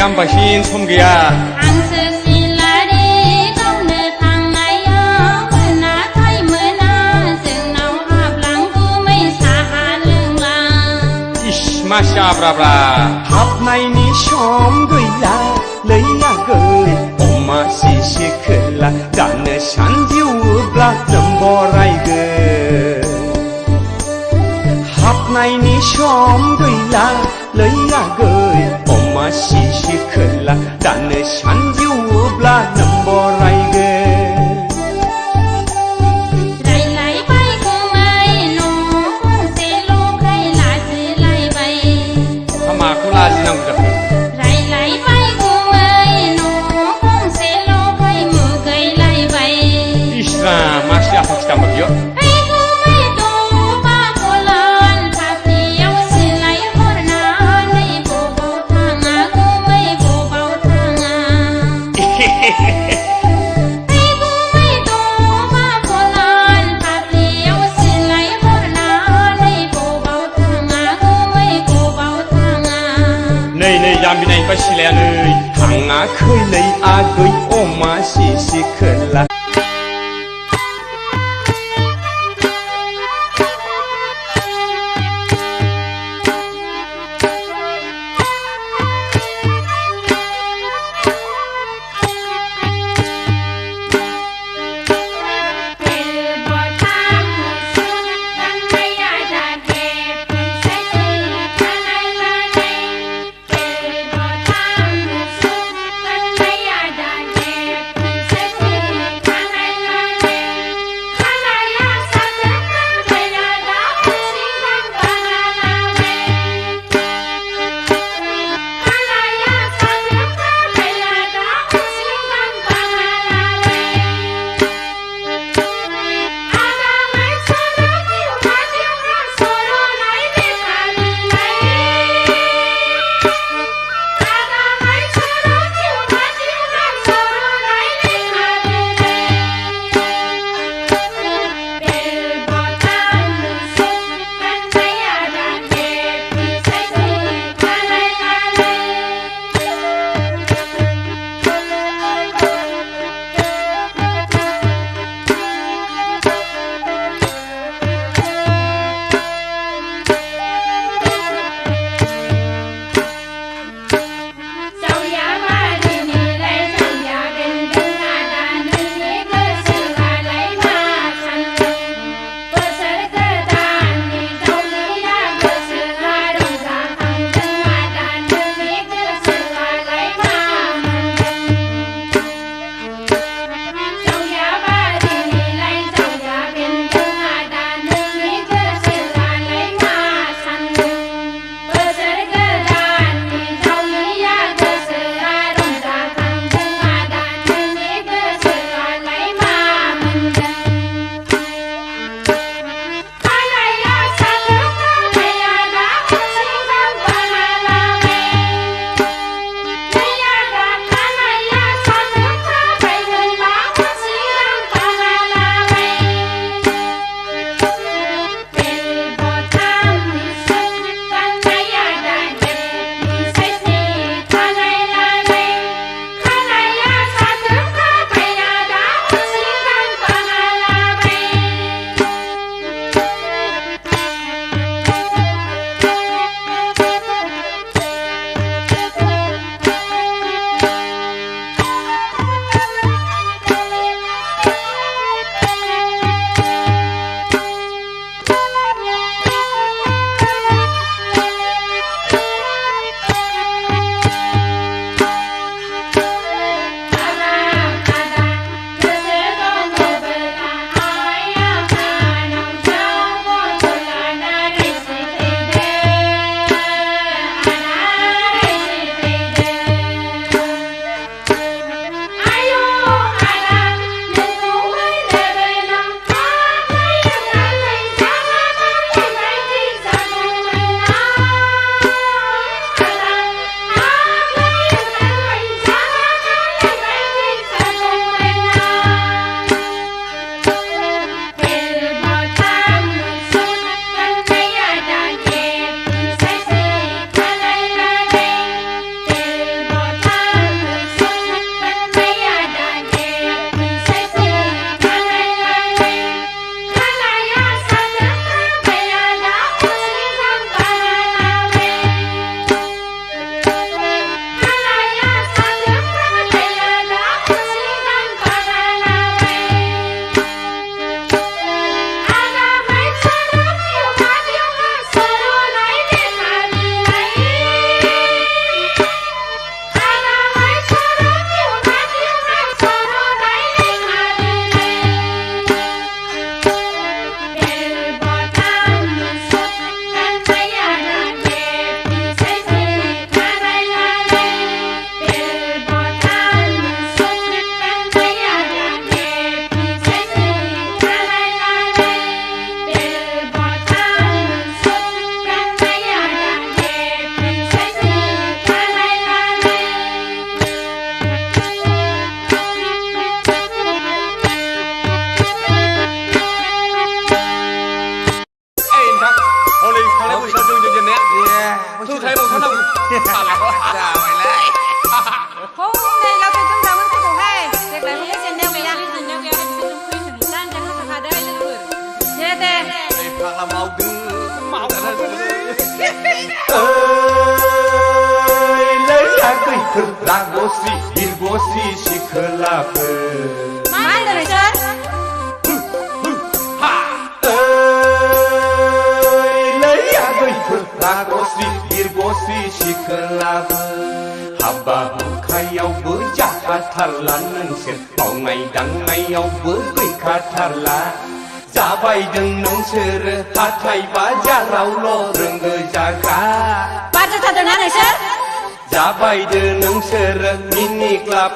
am bahin som gaya ang sesilari kau netang ayo mana thay mana seng nau hablang ku mai sahan leng lang ish masya bra hấp này ni xóm gửi là lấy nhà gửi ôm mà xì khơi là đã nợ sẵn diêu bla nằm bò rai gửi hấp này ni xóm gửi là lấy nhà gửi ôm mà xì khơi là đã nợ sẵn diêu bla nằm bò rai gửi rai lai bai ku mai no se lo khai la si lai bai ama aku lazi nang udah rai lai bai ku mai no se lo khai mu gai lai bai isra masya aku kita bagyo ai ku mai tu pa kolan pa tiao si lai hor na nei bo bo thang a ku mai bo bo thang a ai ku mai tu pa kolan pa tiao si lai hor na nei bo bo thang a ku mai bo bo thang a nei yam binai pasile nei thằng á khơi lấy gửi ôm mà xì khơi là Hãy subscribe cho kênh Ghiền Mì Gõ để không bỏ lỡ रागोस्रि बिरगोस्रि सिखोलाफोर मा होनदों नोंसोर रागोस्रि बिरगोस्रि सिखोलाफोर हाबा हुखायावबो जाखाथारला नोंसोर मावनाय दांनायावबो गैखाथारला जाबायदों नोंसोरो हाथाय बाजारावल' रोंगो जागा बाथ्रा थादोंना नोंसोर जाबायदो नोंसोरो मिनि क्लाब